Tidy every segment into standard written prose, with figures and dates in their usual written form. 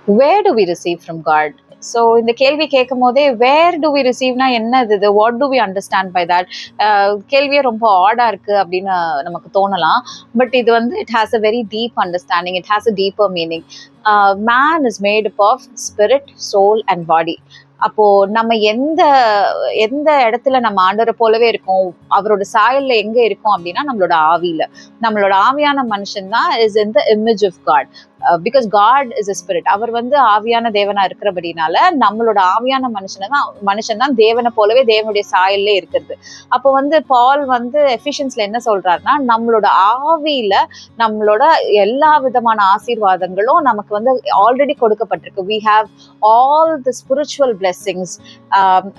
where do we receive from God? So இந்த கேள்வி கேட்கும் போதே வேர் டு வி ரிசீவ்னா என்ன இது, what do we understand by that? கேள்வியே ரொம்ப ஆடா இருக்கு அப்படின்னு நமக்கு தோணலாம். பட் இது வந்து it has a very deep understanding, it has a deeper meaning. Man is made up of spirit, soul and body. அப்போ நம்ம எந்த எந்த இடத்துல நம்ம ஆண்டவரை போலவே இருக்கோம், அவரோட சாயல்ல எங்க இருக்கோம் அப்படின்னா நம்மளோட ஆவியில. நம்மளோட ஆவியான மனுஷன் தான் is in the image of God, because God is a spirit. அவர் வந்து ஆவியான தேவனா இருக்கிறபடினால நம்மளோட ஆவியான மனுஷன் தான் தேவனை போலவே தேவனுடைய சாயல்ல இருக்கிறது. அப்போ வந்து பால் வந்து எஃபிஷியன்ஸ்ல என்ன சொல்றாருன்னா, நம்மளோட ஆவியில நம்மளோட எல்லா விதமான ஆசீர்வாதங்களும் நமக்கு வந்து ஆல்ரெடி கொடுக்கப்பட்டிருக்கு. we have all the spiritual blessings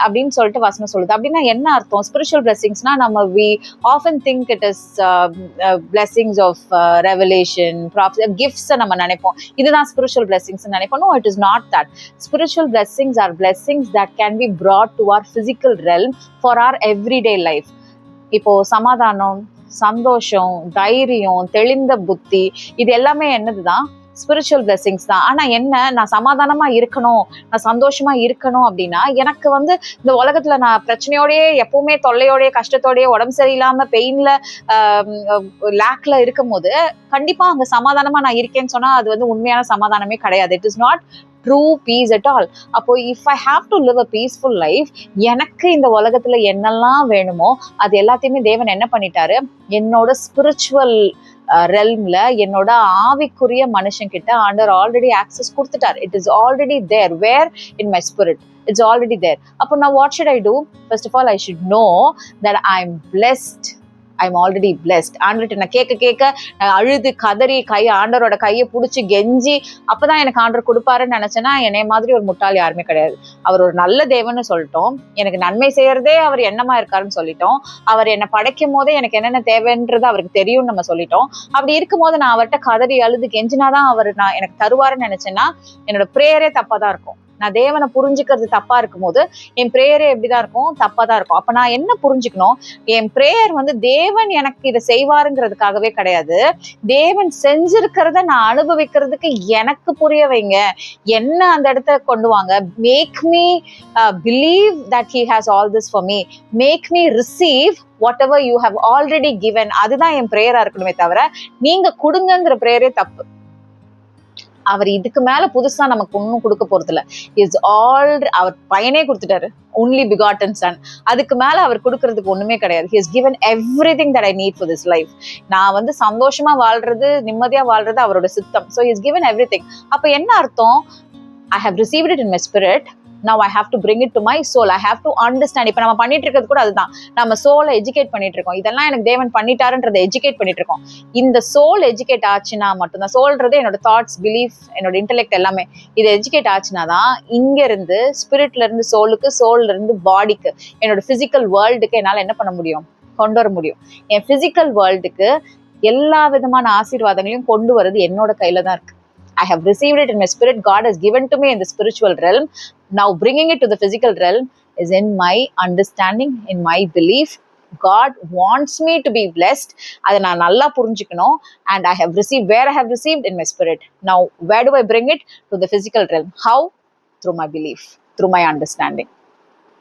அப்படின்னு சொல்லிட்டு வசனம் சொல்லுது. அப்படின்னா என்ன அர்த்தம்? ஸ்பிரிச்சுவல் பிளெஸிங்ஸ்னா நம்ம we often think it is blessings of revelation, prophecy, gifts நம்ம நினைப்போம். இதுதான் ஸ்பிரிச்சுவல் பிளெஸிங்ஸ் நினைப்போம். No, it is not that. Spiritual blessings are blessings that can be brought to our physical realm for our everyday life. இப்போ சமாதானம், சந்தோஷம், தைரியம், தெளிந்த புத்தி, இது எல்லாமே என்னதுதான்? ஸ்பிரிச்சுவல் பிளெஸிங்ஸ் தான். ஆனா என்ன, நான் சமாதானமா இருக்கணும், நான் சந்தோஷமா இருக்கணும் அப்படின்னா எனக்கு வந்து இந்த உலகத்துல நான் பிரச்சனையோடயே எப்பவுமே தொல்லையோடய கஷ்டத்தோடய உடம்பு சரியில்லாம பெயின்ல லேக்ல இருக்கும் போது கண்டிப்பா அங்க சமாதானமா நான் இருக்கேன்னு சொன்னா அது வந்து உண்மையான சமாதானமே கிடையாது. It is not true peace at all. அப்போ if I have to live a peaceful life, எனக்கு இந்த உலகத்துல என்னெல்லாம் வேணுமோ அது எல்லாத்தையுமே தேவன் என்ன பண்ணிட்டாரு, என்னோட ஸ்பிரிச்சுவல் ரெல்ம்ல என்னோட ஆவிக்குரிய மனுஷன் கிட்ட ஆண்டவர் ஆல்ரெடி ஆக்சஸ் கொடுத்துட்டார். It is already there. Where? In my spirit. It's already there. அப்போ நான் what should I do? First of all I should know that I am blessed. I'm already blessed. ஆண்டர்கிட்ட நான் கேட்க அழுது கதறி ஆண்டவரோட கையை பிடிச்சி கெஞ்சி அப்பதான் எனக்கு ஆண்டர் கொடுப்பாருன்னு நினைச்சேன்னா என்னைய மாதிரி ஒரு முட்டாள் யாருமே கிடையாது. அவர் ஒரு நல்ல தேவன்னு சொல்லிட்டோம், எனக்கு நன்மை செய்யறதே அவர் என்னமா இருக்காருன்னு சொல்லிட்டோம், அவர் என்னை படைக்கும் போதே எனக்கு என்னென்ன தேவைன்றது அவருக்கு தெரியும்னு நம்ம சொல்லிட்டோம். அப்படி இருக்கும் போது நான் அவர்கிட்ட கதறி அழுது கெஞ்சினாதான் அவர் எனக்கு தருவாருன்னு நினைச்சேன்னா என்னோட ப்ரேயரே தப்பா தான் இருக்கும். நான் தேவனை புரிஞ்சுக்கிறது தப்பா இருக்கும் போது என் ப்ரேயரே எப்படிதான் இருக்கும்? தப்பா தான் இருக்கும். அப்ப நான் என்ன புரிஞ்சுக்கணும்? என் ப்ரேயர் வந்து தேவன் எனக்கு இதை செய்வாருங்கிறதுக்காகவே கிடையாது, தேவன் செஞ்சிருக்கிறத நான் அனுபவிக்கிறதுக்கு எனக்கு புரிய வைங்க, என்ன அந்த இடத்த கொண்டு வாங்க. Make me believe that he has all this for me, make me receive whatever you have already given. அதுதான் என் ப்ரேயரா இருக்கணுமே தவிர நீங்க கொடுங்கிற ப்ரேயரே தப்பு. அவர் இதுக்கு மேல புதுசா நமக்கு ஒன்னும் கொடுக்க போறது இல்ல. இஸ் ஆல்ரெடி அவர் பையனே கொடுத்துட்டாரு, only begotten son. அதுக்கு மேல அவர் கொடுக்கறதுக்கு ஒண்ணுமே கிடையாது. he has given everything that I need for this life. நான் வந்து சந்தோஷமா வாழ்றது, நிம்மதியா வாழ்றது அவரோட சித்தம். so he has given everything. அப்ப என்ன அர்த்தம்? I have received it in my spirit. now I have to bring it to my soul. I have to understand. இப்ப நம்ம பண்ணிட்டு இருக்கிறது கூட அதுதான், நம்ம சோலை எஜுகேட் பண்ணிட்டு இருக்கோம். இதெல்லாம் எனக்கு தேவன் பண்ணிட்டாருன்றதை எஜுகேட் பண்ணிட்டு இருக்கோம். இந்த சோல் எஜுகேட் ஆச்சுன்னா மட்டும்தான், சோல்ன்றது என்னோட தாட்ஸ், பிலீஃப், என்னோட இன்டெலெக்ட் எல்லாமே, இது எஜுகேட் ஆச்சுன்னா தான் இங்க இருந்து ஸ்பிரிட்ல இருந்து சோலுக்கு, சோல்ல இருந்து பாடிக்கு, என்னோட பிசிக்கல் வேர்ல்டுக்கு என்னால என்ன பண்ண முடியும்? கொண்டு வர முடியும். என் பிசிக்கல் வேர்ல்டுக்கு எல்லா விதமான ஆசீர்வாதங்களையும் கொண்டு வர்றது என்னோட கையில தான் இருக்கு. I have received it in my spirit. God has given to me in the spiritual realm. Now bringing it to the physical realm is in my understanding, in my belief. God wants me to be blessed. அதை நான் நல்லா புரிஞ்சுக்கணும். And I have received, where I have received? In my spirit. Now where do I bring it? To the physical realm. How? Through my belief, through my understanding.